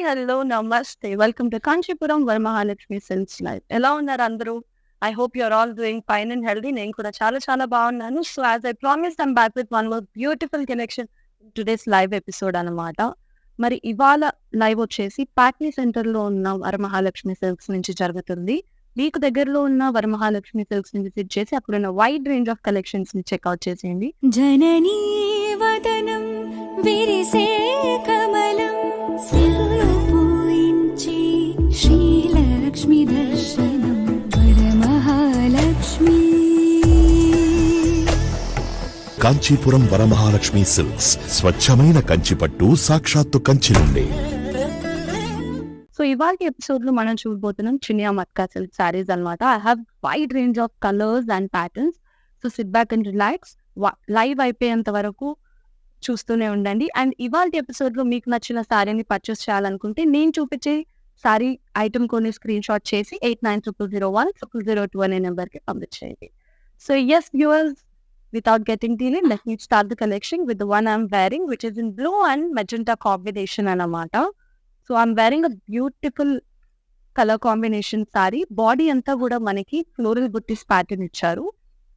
Hello, నమస్తే. Welcome to Kanchipuram Varamahalakshmi silks live. ఎలా ఉన్నారు అందరూ? I hope you are all doing fine and healthy. నేను కూడా చాలా చాలా బాగున్నాను. So as I promised I'm back with one more beautiful collection today's live episode అన్నమాట. మరి ఇవాళ లైవ్ వచ్చేసి ప్యాట్నీ సెంటర్లో ఉన్న వరమహాలక్ష్మి సిల్క్స్ నుంచి జరుగుతుంది. మీకు దగ్గరలో ఉన్న వరమహాలక్ష్మి సిల్క్స్ ని విజిట్ చేసి అక్కడున్న వైడ్ రేంజ్ ఆఫ్ కలెక్షన్స్ ని చెక్అవుట్ చేసేయండి. జననీ వదనం విరిసే కమలం సిరులు పూయించి శ్రీలక్ష్మి దర్శనం వరమహాలక్ష్మి. కాంచీపురం వరమహాలక్ష్మి సిల్క్స్ స్వచ్ఛమైన కంచిపట్టు సాక్షాత్తు కంచి నుండి. సో ఇవాళ ఎపిసోడ్ లో మనం చూడబోతున్నాం చినియా మత్కా సిల్క్ సారీస్ అన్నమాట. I have wide range of colours and patterns. So sit back and relax. Live అయిపోయేంత వరకు చూస్తూనే ఉండండి. అండ్ ఇవాళ ఎపిసోడ్ లో మీకు నచ్చిన సారీని పర్చేస్ చేయాలనుకుంటే నేను చూపించే సారీ ఐటమ్ కొన్ని స్క్రీన్ షాట్ చేసి 8900010002 అనే నెంబర్ కి పంపించేయండి. So yes viewers, without getting delayed, let me start the collection with the one I'm wearing, which is in blue and magenta combination anamata. So I'm wearing a beautiful color combination saree. Body anta kuda manaki floral buttis pattern icharu.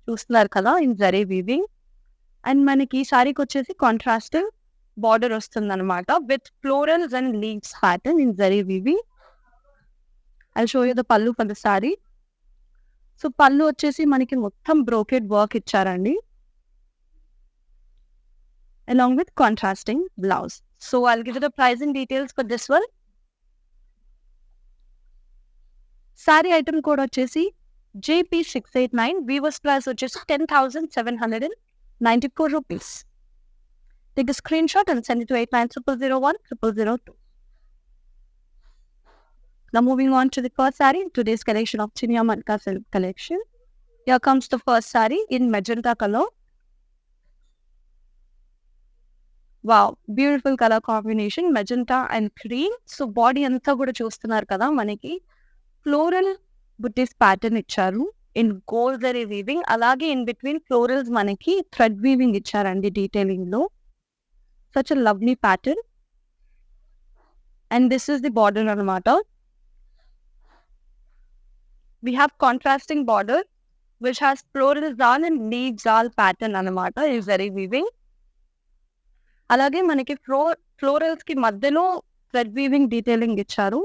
చూస్తున్నారు కదా, in zari weaving. And మనకి ఈ సారీకి వచ్చేసి contrasting border వస్తుంది అనమాట with florals and leaves pattern in zari weaving. I show you the పల్లు for the sorry. So పళ్ళు వచ్చేసి మనకి మొత్తం బ్రోకెడ్ వర్క్ ఇచ్చారండి, along with contrasting blouse. So I'll give you the pricing details for this one. Saree item code వచ్చేసి JP689. Weaver's price వచ్చేసి 10,794 rupees. Take a screenshot and send it to 8900010002. Now moving on to the first saree in today's collection of Chinia Matka Silk collection. Here comes the first saree in magenta color. Wow, beautiful color combination, magenta and cream. So body anta kuda చూస్తున్నారు కదా, మనకి floral booties pattern ఇచ్చారు in gold zari weaving. అలాగే in between florals మనకి thread weaving ఇచ్చారండి detailing లో. Such a lovely pattern. And this is the border అన్నమాట. We have contrasting border which has florals all and leaves all pattern అన్నమాట. is very weaving. అలాగే మనకి florals కి మధ్యలో thread weaving detailing ఇచ్చారు.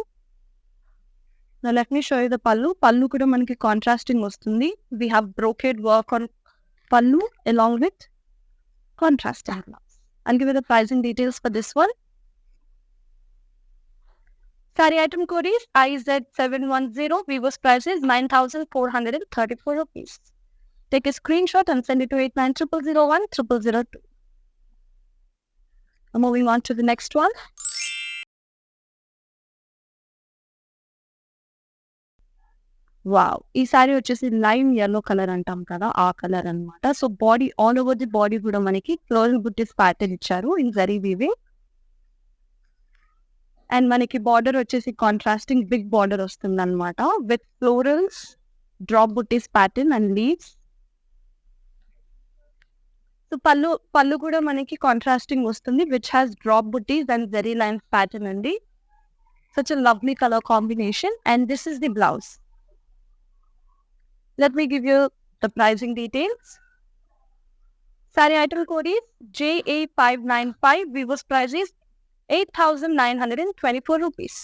Now let me show you the pallu. Pallu కూడా మనకి contrasting వస్తుంది. We have brocade work on pallu along with contrasting blouse. I'll give you the pricing details for this one. Saree item code is IZ710. Weaver's price is 9,434 rupees. Take a screenshot and send it to 8900010002. Moving on to the next one. Wow, ఈ సారీ వచ్చేసి lime yellow colour అంటాం కదా, ఆ colour అన్నమాట. So body all over the body కూడా మనకి floral booties pattern ఇచ్చారు in zari weaving. And మనకి బార్డర్ వచ్చేసి కాంట్రాస్టింగ్ బిగ్ బార్డర్ వస్తుంది అనమాట with florals, drop booties pattern and leaves. So pallu కూడా మనకి కాంట్రాస్టింగ్ వస్తుంది which has drop booties and zari lines pattern అండి. Such a lovely colour combination. And this is the blouse. Let me give you the pricing details. Saree item code is JA595. Weaver's price is 8,924 rupees.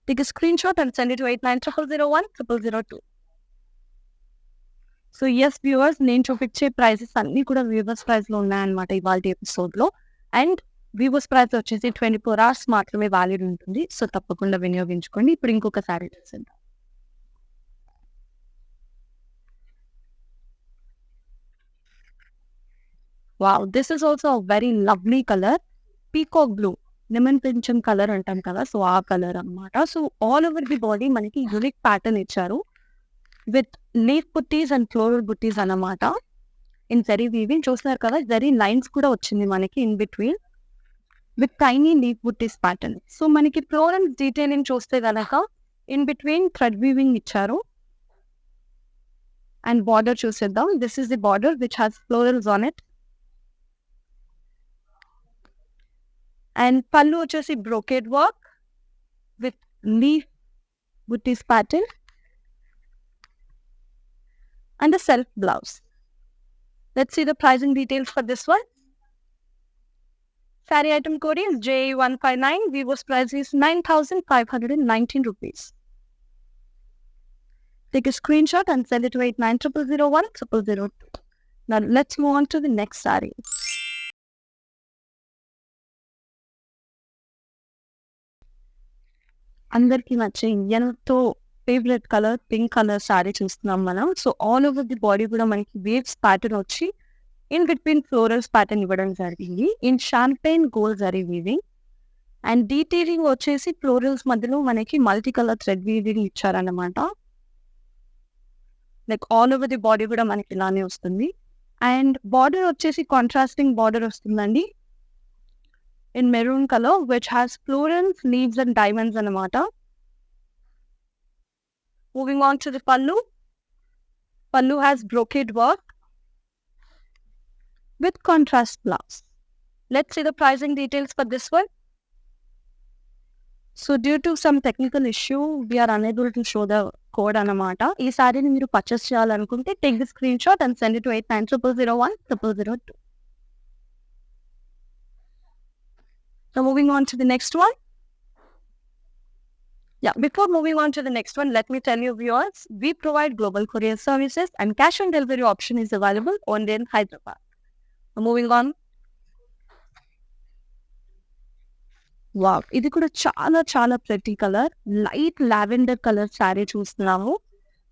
Take a screenshot and send it to 8900010002. So yes viewers, నేను చూపించే prices అన్ని కూడా weavers price లో ఉన్నాయన్నమాట ఇవాళ episode లో. And weavers price వచ్చేసి 24 hours మాత్రమే వ్యాలిడ్ ఉంటుంది. సో తప్పకుండా వినియోగించుకోండి. ఇప్పుడు ఇంకొక సారీ చూసేద్దాం. Wow, this is also a very lovely colour. Peacock blue, lemon pension colour అంటాం కదా, సో ఆ కలర్ అన్నమాట. So all over the body మనకి యూనిక్ ప్యాటర్న్ ఇచ్చారు with leaf buttis and floral బుట్టీస్ అన్నమాట ఇన్ జరీ వీవింగ్. చూస్తున్నారు కదా, జరీ లైన్స్ కూడా వచ్చింది మనకి in between with tiny leaf buttis pattern. So మనకి ఫ్లోరల్ డీటెయిలింగ్ చూస్తే కనుక ఇన్ బిట్వీన్ థ్రెడ్ వీవింగ్ ఇచ్చారు. అండ్ బార్డర్ చూసేద్దాం. This is the border which has florals on it. And pallu వచ్చేసి brocade work with leaf booties pattern and a self blouse. Let's see the pricing details for this one. Saree item code is J159. Vivo's price is 9,519 rupees. Take a screenshot and send it to 8900010002. Now let's move on to the next saree. అందరికి నచ్చే ఎంతో favourite colour pink colour saree చూస్తున్నాం మనం. So all over the body కూడా మనకి waves pattern వచ్చి in between florals pattern ఇవ్వడం జరిగింది in champagne gold zari weaving and detailing వచ్చేసి ఫ్లోరల్స్ మధ్యలో మనకి మల్టీ కలర్ థ్రెడ్ వీవింగ్ ఇచ్చారన్నమాట. Like all over the body కూడా మనకి ఇలానే వస్తుంది. అండ్ బార్డర్ వచ్చేసి కాంట్రాస్టింగ్ బార్డర్ వస్తుందండి in maroon color, which has florals, leaves and diamonds anamata. Moving on to the pallu. Pallu has brocade work with contrast blouse. Let's see the pricing details for this one. So due to some technical issue, we are unable to show the code anamata. Ee saree ni meeru purchase cheyalanunte take the screenshot and send it to 8900010002. Now moving on to the next one. Yeah, before moving on to the next one, let me tell you viewers, we provide global courier services and cash on delivery option is available only in Hyderabad. Now moving on. Wow, ఇది కూడా చాలా చాలా pretty colour light lavender colour sari చూస్తున్నాము.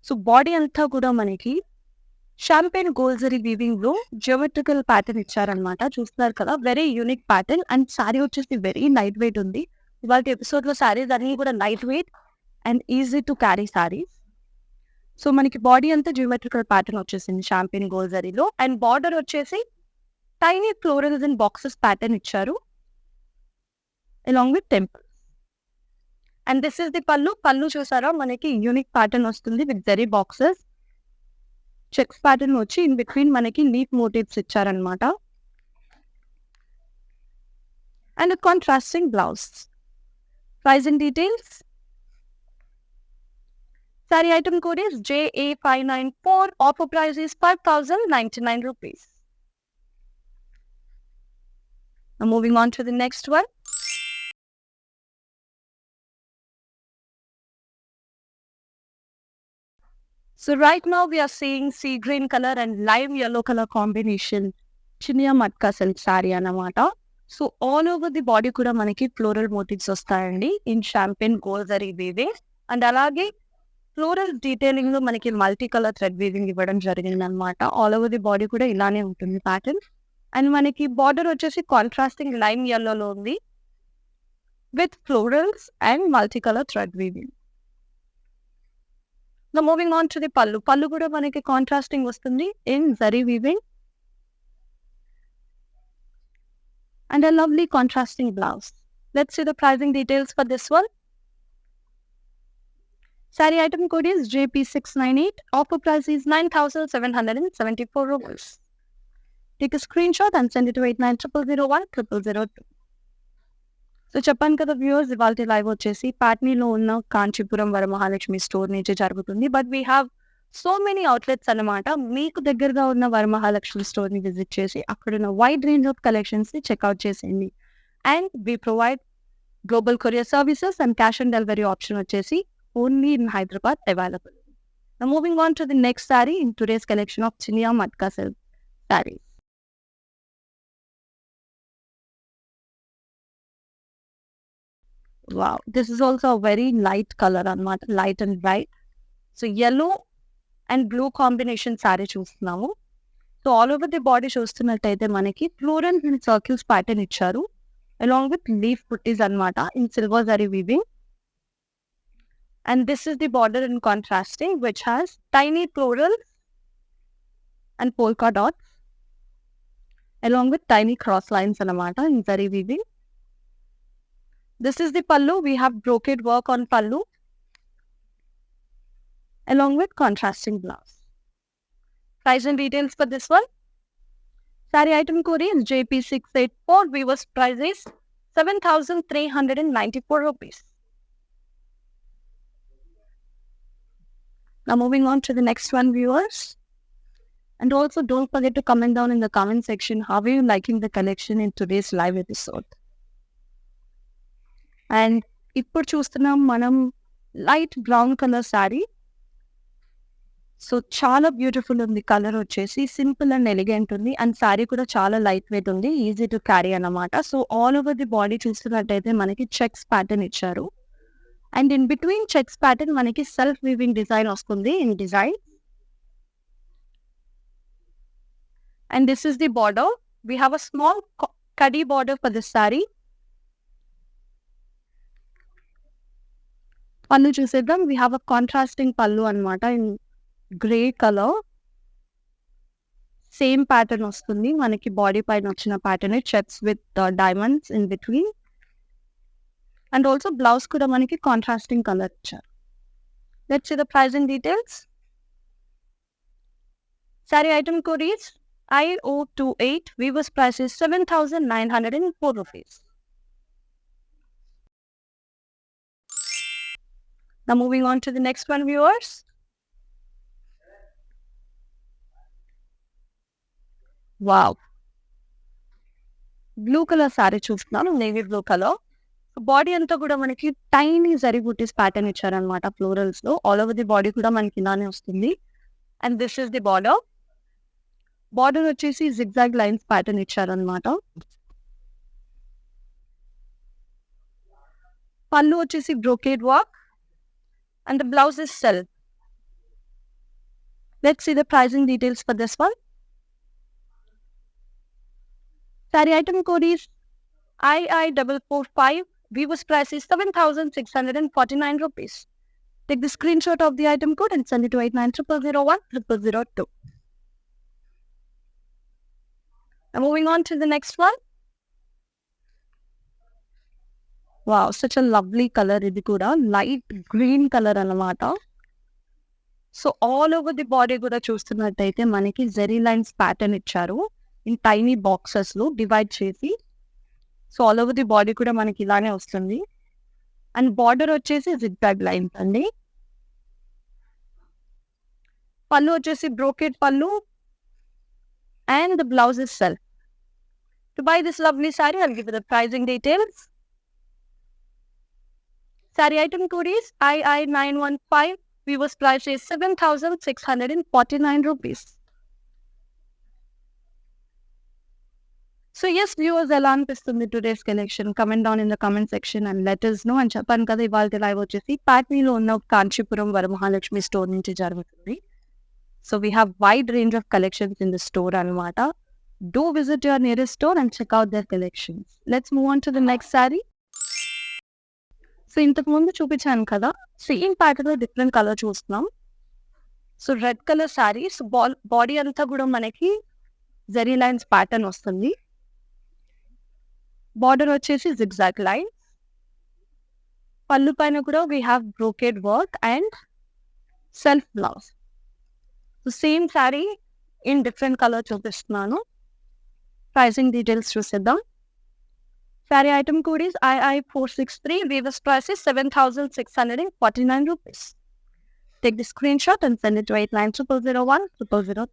So body అంతా కూడా మనకి champagne గోల్జరీ weaving లో geometrical pattern ఇచ్చారనమాట. చూస్తున్నారు కదా, very unique pattern and sari వచ్చేసి వెరీ లైట్ వెయిట్ ఉంది. ఇవాళ ఎపిసోడ్ లో శారీస్ అన్ని కూడా light weight and easy to carry sarees. So మనకి బాడీ అంతా జియోమెట్రికల్ ప్యాటర్న్ వచ్చేసింది షాంపెయిన్ గోల్జరీలో అండ్ బార్డర్ వచ్చేసి tiny florals and boxes pattern ఇచ్చారు along with temple. And this is the pallu. Pallu చూసారా మనకి యూనిక్ ప్యాటర్న్ వస్తుంది with zari boxes. Checks pattern వచ్చి ఇన్ బిట్వీన్ మనకి లీఫ్ మోటివ్స్ ఇచ్చారనమాట and contrasting blouse. Pricing details. Saree item code is JA594. Offer price is 5,099 rupees. Now moving on to the next one. So right now we are seeing sea green color and lime yellow color combination Chiniya matka silk saree అన్నమాట. So all over the body కూడా మనకి floral motifs వస్తాయండి in champagne gold zari weaving and అలాగే floral detailing లో మనకి multi colour thread weaving ఇవ్వడం జరిగింది అనమాట. ఆల్ ఓవర్ ది బాడీ కూడా ఇలానే ఉంటుంది ప్యాటర్న్ అండ్ మనకి బార్డర్ వచ్చేసి కాంట్రాస్టింగ్ లైమ్ yellow ఉంది with florals and multi colour thread weaving. Now moving on to the pallu. Pallu kuda manaki contrasting vastundi in zari weaving and a lovely contrasting blouse. Let's see the pricing details for this one. Saree item code is JP698. Offer price is 9,774 rupees. Take a screenshot and send it to 8900010002. So చెప్పాను కదా viewers, ఇవాళ live వచ్చేసి పాట్నీలో ఉన్న Kanchipuram Varamahalakshmi store నుంచి జరుగుతుంది. But we have so many outlets అన్నమాట. మీకు దగ్గరగా ఉన్న వరమహాలక్ష్మి స్టోర్ని విజిట్ చేసి అక్కడున్న వైడ్ రేంజ్ ఆఫ్ కలెక్షన్స్ని చెక్అవుట్ చేసేయండి. And we provide global courier services and cash on delivery option వచ్చేసి only in Hyderabad available. Moving on to the next saree in today's collection of Chiniya matka silk saree. Wow, this is also a very light color అన్నమాట, light and bright. So yellow and blue combination saree చూస్తున్నాము. So all over the body చూస్తున్నట్టయితే మనకి floral and circles pattern ఇచ్చారు along with leaf booties అన్నమాట in silver zari weaving. And this is the border in contrasting which has tiny florals and polka dots along with tiny cross lines అన్నమాట in zari weaving. This is the pallu. We have brocade work on pallu along with contrasting blouse. Price and details for this one. Saree item code is JP684. Viewers price is 7,394 rupees. Now moving on to the next one, viewers. And also don't forget to comment down in the comment section how are you liking the collection in today's live episode. And ఇప్పుడు చూస్తున్నాం మనం light brown colour sari. So చాలా beautiful ఉంది, colour వచ్చేసి simple and elegant ఉంది. And sari కూడా చాలా light weight ఉంది, ఈజీ టు క్యారీ అన్నమాట. So all over the body చూస్తున్నట్టయితే మనకి చెక్స్ ప్యాటర్న్ ఇచ్చారు. And in between checks pattern మనకి సెల్ఫ్ వీవింగ్ డిజైన్ వస్తుంది in design. And this is the border. We have a small kadi border for this saree. Pallu చూసేద్దాం. We have a contrasting pallu అన్నమాట in grey color. Same pattern వస్తుంది మనకి body పైన వచ్చిన pattern, checks with diamonds in between. And also blouse కూడా మనకి contrasting color ఇచ్చారు. Let's see the pricing details. Saree item code is I028. Weaver's price is 7,904 rupees. Now moving on to the next one, viewers. Wow. Blue color saree చూస్తున్నాను, navy blue colour. Body అంతా కూడా మనకి tiny zari బుటీస్ pattern ఇచ్చారనమాట florals లో. All over the body కూడా మనకి ఇలానే వస్తుంది. And this is the border. Border వచ్చేసి జిగ్జాగ్ లైన్స్ ప్యాటర్న్ ఇచ్చారనమాట. పళ్ళు వచ్చేసి brocade work and the blouse is self. Let's see the pricing details for this one. Saree item code is II445. Weaver's price is 7,649 rupees. Take the screenshot of the item code and send it to 8900010002. Now moving on to the next one. Wow, such a lovely color. ఇది కూడా light green colour అన్నమాట. So all over the body కూడా చూస్తున్నట్టయితే మనకి zari lines pattern ఇచ్చారు in tiny boxes లో divide చేసి. So all over the body కూడా మనకి ఇలానే వస్తుంది. అండ్ బార్డర్ వచ్చేసి జిగ్జాగ్ లైన్స్ అండి. పళ్ళు వచ్చేసి బ్రోకెట్ పళ్ళు and the blouse is self. To buy this lovely saree, I'll give you the pricing details. Saree item code is II915. Weaver's price is 7,649 rupees. So yes, viewers, ఎలా అనిపిస్తుంది today's collection? Comment down in the comment section and let us know. And చెప్పాను కదా ఇవాళ live వచ్చేసి పాట్నీలో ఉన్న Kanchipuram Varamahalakshmi store నుంచి జరుగుతుంది. So we have wide range of collections in the store anamata. Do visit your nearest store and check out their collections. Let's move on to the next saree. So ఇంతకు ముందు చూపించాను కదా, same pattern లో different colour చూస్తున్నాం. So red colour sari. So body అంతా కూడా మనకి zari lines pattern వస్తుంది. బార్డర్ వచ్చేసి జిగ్జాగ్ లైన్. పళ్ళు పైన కూడా we have brocade work and self blouse. So same sari in different colour చూపిస్తున్నాను. ప్రైసింగ్ డీటెయిల్స్ చూసేద్దాం. Sari item code is II463. Weaver's price is 7,649 rupees. Take the screenshot and send it to 8900010002.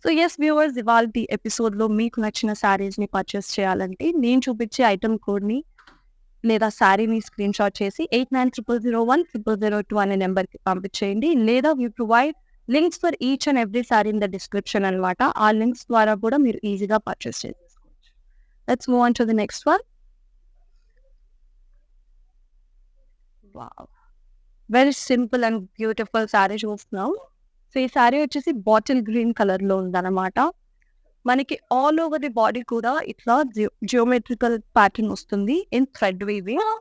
So yes viewers, ఇవాళ ఎపిసోడ్లో మీకు నచ్చిన శారీస్ని purchase చేయాలంటే నేను చూపించే item కోడ్ని లేదా శారీని స్క్రీన్ షాట్ చేసి 8900010002 అనే నెంబర్కి పంపించేయండి. లేదా we provide links for each and every sari in the description అనమాట. ఆ లింక్స్ ద్వారా కూడా మీరు ఈజీగా పర్చేస్ చేసుకోవచ్చు. Let's move on to the next one. Wow, very simple and beautiful sari చూస్తున్నాం. సో ఈ శారీ వచ్చేసి బాటిల్ గ్రీన్ కలర్లో ఉందన్నమాట. మనకి ఆల్ ఓవర్ ది బాడీ కూడా ఇట్లా జియోమెట్రికల్ ప్యాటర్న్ వస్తుంది ఇన్ థ్రెడ్ వీవింగ్.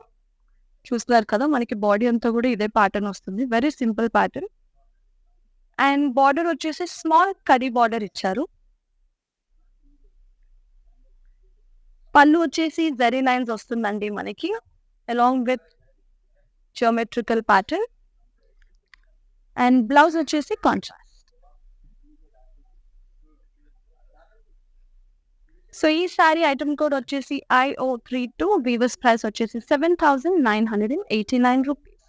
చూస్తున్నారు కదా, మనకి బాడీ అంతా కూడా ఇదే ప్యాటర్న్ వస్తుంది. Very simple pattern. And border వచ్చేసి స్మాల్ కడి బార్డర్ ఇచ్చారు. పళ్ళు వచ్చేసి జరీ లైన్స్ వస్తుందండి మనకి along with geometrical pattern. And blouse వచ్చేసి కాంట్రాస్ట్. సో ఈ శారీ ఐటమ్ కోడ్ వచ్చేసి I032. వీవర్స్ ప్రైస్ వచ్చేసి 7,989 rupees.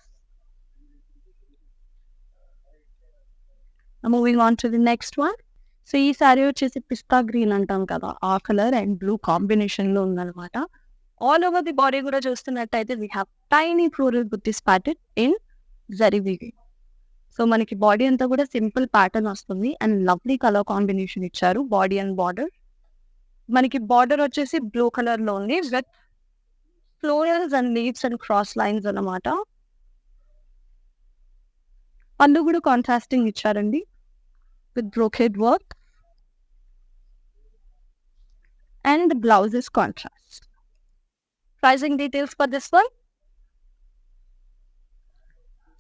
Moving on to the next one. So ఈ శారీ వచ్చేసి పిస్తా గ్రీన్ అంటాం కదా, ఆ కలర్ అండ్ బ్లూ కాంబినేషన్ లో ఉందన్నమాట. ఆల్ ఓవర్ ది బాడీ కూడా చూస్తున్నట్టయితే we have tiny floral booties pattern in zari weaving. So మనకి బాడీ అంతా కూడా సింపుల్ ప్యాటర్న్ వస్తుంది అండ్ లవ్లీ కలర్ కాంబినేషన్ ఇచ్చారు బాడీ అండ్ బార్డర్. మనకి బార్డర్ వచ్చేసి బ్లూ కలర్ లో ఉంది with florals and leaves and cross lines అన్నమాట. పళ్ళు కూడా కాంట్రాస్టింగ్ ఇచ్చారండి with brocade work, and the blouse is contrast. Pricing details for this one.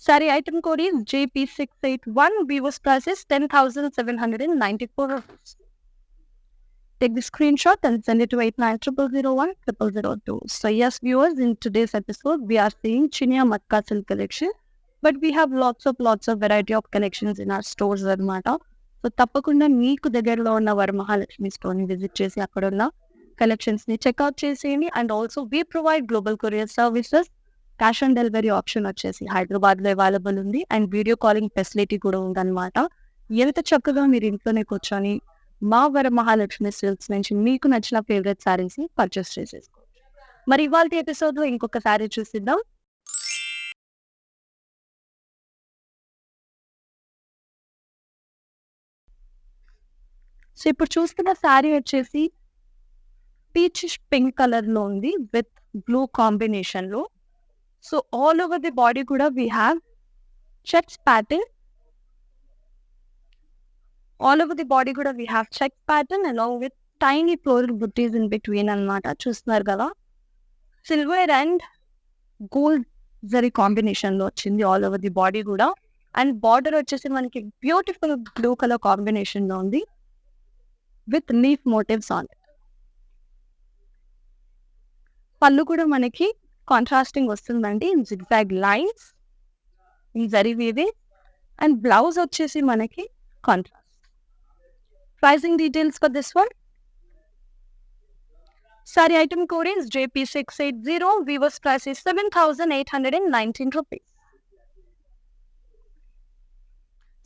Saree item code is JP681. Viewers price is 10,794 rupees. Take the screenshot and send it to 8900010002. So yes, viewers, in today's episode we are seeing Chinia Matka silk collection, but we have lots of variety of collections in our stores anamata. So తప్పకుండా మీకు దగ్గరలో ఉన్న వరమహాలక్ష్మి స్టోర్ని visit చేసి అక్కడ ఉన్న కలెక్షన్స్ని check out చేసేయండి. And also we provide global courier services. Cash on delivery option వచ్చేసి హైదరాబాద్లో అవైలబుల్ ఉంది అండ్ వీడియో కాలింగ్ ఫెసిలిటీ కూడా ఉందన్నమాట. ఎంత చక్కగా మీరు ఇంట్లోనే కూర్చొని మా వరమహాలక్ష్మి సిల్క్స్ నుంచి మీకు నచ్చిన ఫేవరెట్ శారీస్ని పర్చేస్ చేసేసుకోవచ్చు. మరి ఇవాళ ఎపిసోడ్లో ఇంకొక శారీ చూసిద్దాం. సో ఇప్పుడు చూస్తున్న శారీ వచ్చేసి పీచ్ పింక్ కలర్ లో ఉంది విత్ బ్లూ కాంబినేషన్ లో. So all over the body కూడా we have checks pattern. All over the body కూడా we have check pattern along with tiny floral booties in between అన్నమాట. చూస్తున్నారు కదా, silver and gold zari combination లో వచ్చింది all over the body కూడా. And border వచ్చేసి మనకి బ్యూటిఫుల్ బ్లూ కలర్ కాంబినేషన్ లో ఉంది with leaf motifs on it. Pallu కూడా మనకి కాంట్రాస్టింగ్ వస్తుందండి in zigzag lines in zari weaving. And blouse వచ్చేసి మనకి contrast. Pricing details for this one. Sari item code is JP680. Weavers price is 7,819 rupees.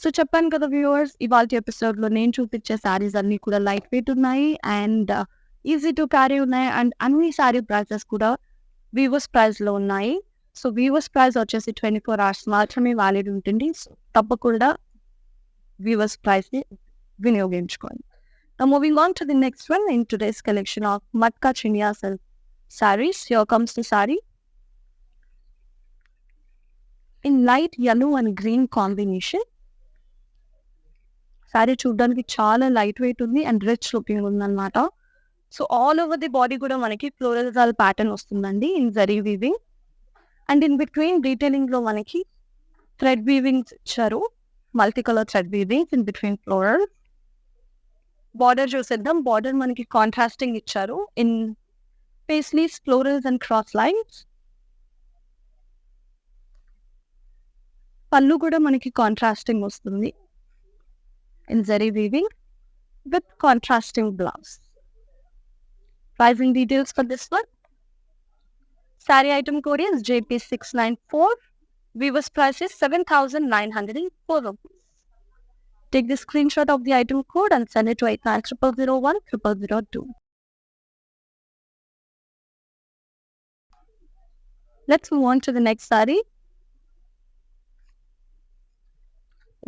So చెప్పాను కదా viewers, ఇవాళ ఎపిసోడ్లో నేను చూపించే శారీస్ అన్నీ కూడా లైట్ వెయిట్ ఉన్నాయి అండ్ ఈజీ టు క్యారీ ఉన్నాయి అండ్ అన్ని శారీ ప్రైసెస్ కూడా వీవర్స్ ప్రైస్లో ఉన్నాయి. సో వీవర్స్ ప్రైస్ వచ్చేసి 24 hours మాత్రమే వ్యాలిడ్ ఉంటుంది. సో తప్పకుండా వీవర్స్ ప్రైస్ని వినియోగించుకోండి. Moving on to the next one in today's collection of matka Chiniya silk sarees. Here comes the saree in light yellow and green combination. Sari చూడడానికి చాలా లైట్ వెయిట్ ఉంది and rich looking ఉందన్నమాట. So all over the body కూడా మనకి floral pattern వస్తుందండి in zari weaving. And in between detailing లో మనకి thread weavings ఇచ్చారు, multi colour thread weavings in between floral. Border చూసేద్దాం. బార్డర్ మనకి కాంట్రాస్టింగ్ ఇచ్చారు in paisleys, florals and cross lines. Pallu కూడా మనకి కాంట్రాస్టింగ్ వస్తుంది in zari weaving with contrasting blouse. Pricing details for this one. Saree item code is JP694. Weaver's price is 7,904 rupees. Take the screenshot of the item code and send it to 8900010002. Let's move on to the next saree.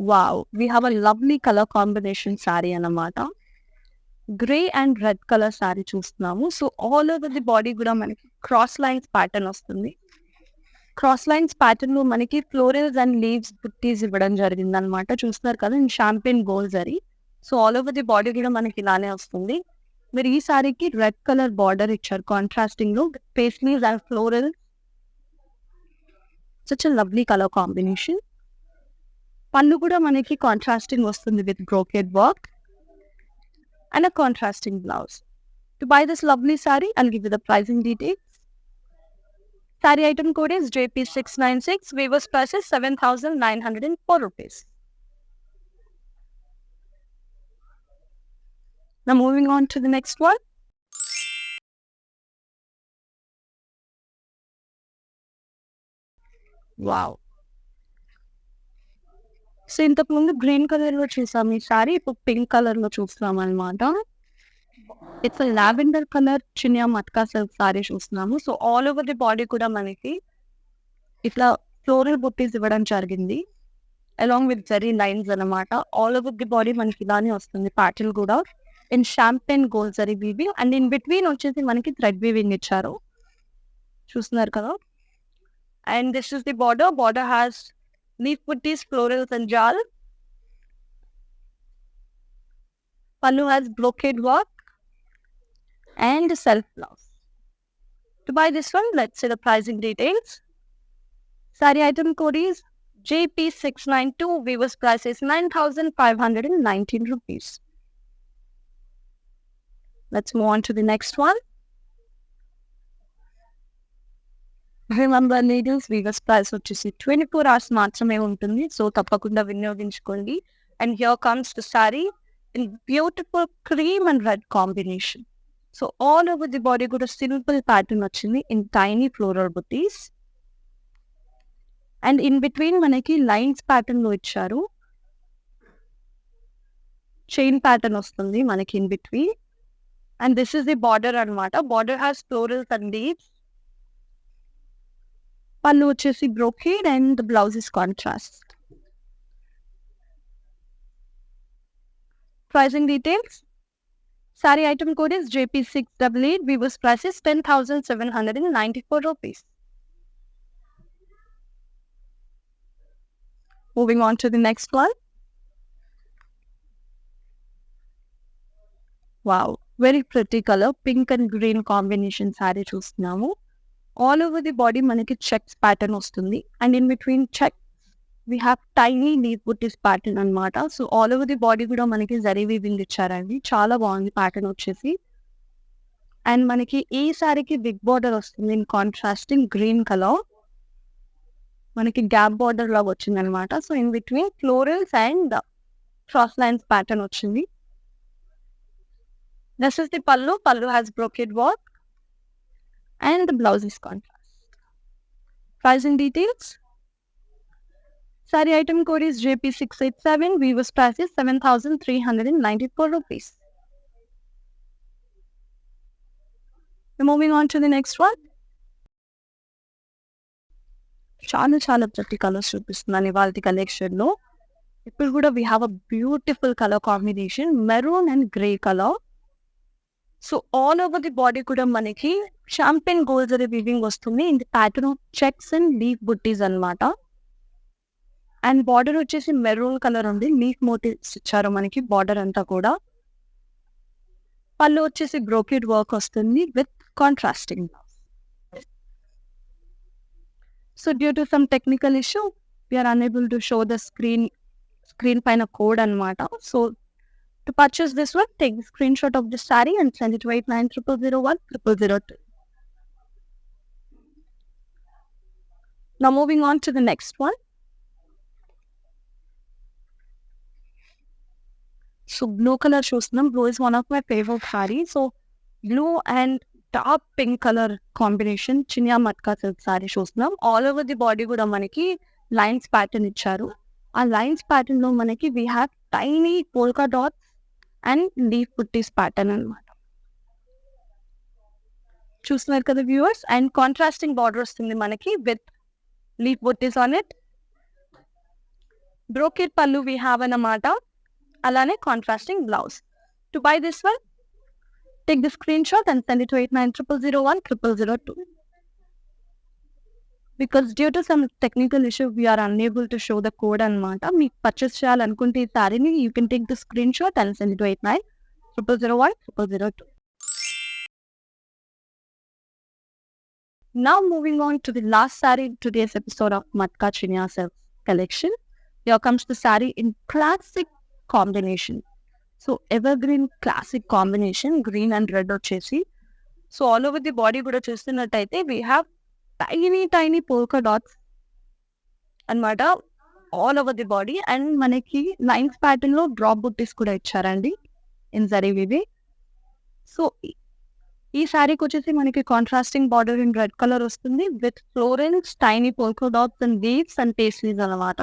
Wow, we have a lovely color combination saree అన్నమాట. Grey and red colour saree చూస్తున్నాము. So all over the body కూడా మనకి cross lines pattern వస్తుంది. Cross lines pattern లో మనకి florals and leaves బుట్టీస్ ఇవ్వడం జరిగింది అనమాట. చూస్తున్నారు కదా, in champagne gold zari. So all over the body కూడా మనకి ఇలానే వస్తుంది. మీరు ఈ సారీకి రెడ్ కలర్ బార్డర్ ఇచ్చారు కాంట్రాస్టింగ్ లో, paisleys and floral. Such a lovely colour combination. పళ్ళు కూడా మనకి కాంట్రాస్టింగ్ వస్తుంది with brocade work and a contrasting blouse. To buy this lovely saree, I'll give you the pricing details. Saree item code is JP696. Weaver's price is 7,904 rupees. Now moving on to the next one. Wow. So ఇంతకు ముందు green colour లో చూసాం ఈ sorry, ఇప్పుడు pink colour లో చూస్తున్నాం అనమాట. It's lavender colour Chiniya matka silk sari చూస్తున్నాము. So all over the body కూడా మనకి ఇట్లా ఫ్లోరల్ బుట్టీస్ ఇవ్వడం జరిగింది, అలాంగ్ విత్ జరీ లైన్స్ అనమాట. ఆల్ ఓవర్ ది బాడీ మనకి ఇలానే వస్తుంది. ప్యాటర్న్ కూడా in champagne gold zari weaving, and in between వచ్చేసి మనకి థ్రెడ్ వీవింగ్ ఇచ్చారు, చూస్తున్నారు కదా. And this is the border. Border has leaf buttis, florals and jaal. Pallu has brocade work and self blouse. To buy this one, let's see the pricing details. Saree item code is JP692. Weaver's price is 9,519 rupees. Let's move on to the next one. Remember ladies, Weaver's price వచ్చేసి 24 hours మాత్రమే ఉంటుంది, so తప్పకుండా వినియోగించుకోండి. And here comes the saree in beautiful cream and red combination. So all over the body కూడా simple pattern వచ్చింది in tiny floral booties, and in between మనకి lines pattern లో ఇచ్చారు. chain pattern వస్తుంది మనకి in between, and this is the border అన్నమాట. Border has florals and leaves. పళ్ళు వచ్చేసి brocade and the blouse is contrast. Pricing details. Saree item code is JP688. Weaver's price is 10,794 rupees. Moving on to the next one. Wow, very pretty color. Pink and green combination saree చూస్తున్నాము. All over the body మనకి checks pattern వస్తుంది, and in between checks we have tiny leaf booties pattern అన్నమాట. So all over the body కూడా మనకి zari weaving ఇచ్చారండి, చాలా బాగుంది pattern వచ్చేసి. అండ్ మనకి ఈ సారీకి బిగ్ బార్డర్ వస్తుంది ఇన్ కాంట్రాస్టింగ్ గ్రీన్ కలర్, మనకి గ్యాప్ బార్డర్ లాగా వచ్చింది అనమాట. So in between florals and cross lines pattern వచ్చింది. This is the pallu. పల్లు has brocade work and the blouse is contrast. Pricing details. Saree item code is JP687. Weaver's price is 7,394 rupees. We're moving on to the next one. చాలా ప్రతి colours చూపిస్తున్నాను ఇవాళ collection లో. ఇప్పుడు కూడా we have a beautiful color combination, maroon and grey color. So all over the body కూడా మనకి champagne gold zari weaving వస్తుంది in the pattern of checks and leaf buttis అన్నమాట. అండ్ బార్డర్ వచ్చేసి మెరూన్ కలర్ ఉంది, లీఫ్ మోటివ్స్ ఇచ్చారు మనకి border అంతా కూడా. పళ్ళు వచ్చేసి బ్రోకెడ్ వర్క్ వస్తుంది with contrasting. So due to some technical issue we're unable to show the screen పైన కోడ్ అన్నమాట. So to purchase this one, take the screenshot of the saree and send it to 8900010002. Now moving on to the next one. So blue color చూస్తున్నాం. Blue is one of my favorite saree. So blue and dark pink color combination Chiniya matka silk saree చూస్తున్నాం. All over the body కూడా మనకి lines pattern ఇచ్చారు. ఆ lines pattern లో మనకి we have tiny polka dots and leaf buttis pattern అనమాట, చూస్తున్నారు కదా వ్యూవర్స్. అండ్ కాంట్రాస్టింగ్ బార్డర్ వస్తుంది మనకి with leaf buttis on it. Brocade pallu we have అన్నమాట, అలానే contrasting blouse. To buy this one, take the screenshot and send it to 8900010002. Because due to some technical issue we're unable to show the code అనమాట. మీకు purchase చేయాలనుకుంటే ఈ సారీని you can take the screenshot and send it to 8900010002. Now moving on to the last saree in today's episode of Matka Chinya Silk collection. Here comes the saree in classic combination. So evergreen classic combination, green and red వచ్చేసి. So all over the body కూడా చూస్తున్నట్టయితే we have tiny polka dots అన్నమాట all over the body. And మనకి lines pattern లో drop బుట్టీస్ కూడా ఇచ్చారండి in zari weaving. So ఈ శారీకి వచ్చేసి మనకి contrasting border in red colour వస్తుంది with florals, tiny polka dots and leaves and pastries అన్నమాట.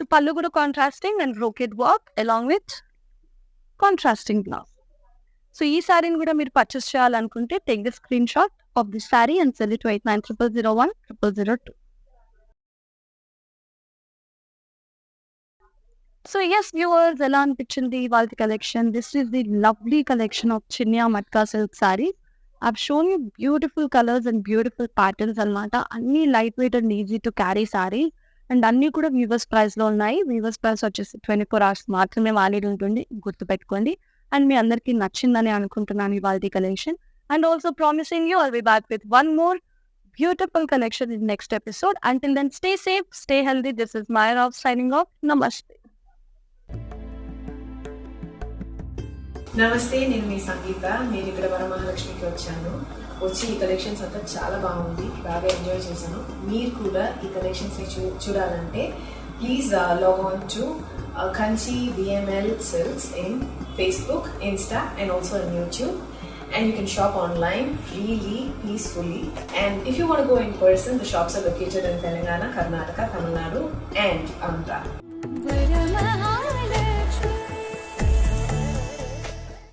సో పళ్ళు కూడా contrasting and brocade work along with contrasting blouse. So ఈ శారీని కూడా మీరు పర్చేస్ చేయాలనుకుంటే take the screenshot of the sari and sell it 8900010002. So yes viewers, ఎలా అనిపించింది వాళ్ళ collection? This is the lovely collection of Chiniya matka silk saris. I've shown you beautiful colours and beautiful patterns అనమాట. అన్ని light weight and easy to carry saris and అన్ని కూడా weavers price లో ఉన్నాయి. Weavers price వచ్చేసి 24 hours మాత్రమే వాలిడ్ ఉంటుంది, గుర్తుపెట్టుకోండి. అండ్ మీ అందరికీ నచ్చిందని అనుకుంటున్నాను ఇవాళ collection. And also promising you I'll be back with one more beautiful collection in next episode. Until then, stay safe, stay healthy. This is Maya signing off. Namaste. నమస్తే, నేను మీ సంగీత. నేను ఇక్కడ వరమహాలక్ష్మికి వచ్చి ఈ కలెక్షన్స్ అంతా చాలా బాగుంది, బాగా ఎంజాయ్ చేశాను. మీరు కూడా ఈ కలెక్షన్స్ని చూడాలంటే please log on to Kanchi VML Silks in Facebook, Insta and also on YouTube. And you can shop online freely, peacefully. And if you want to go in person, the shops are located in Telangana, Karnataka, Tamil Nadu and Andhra.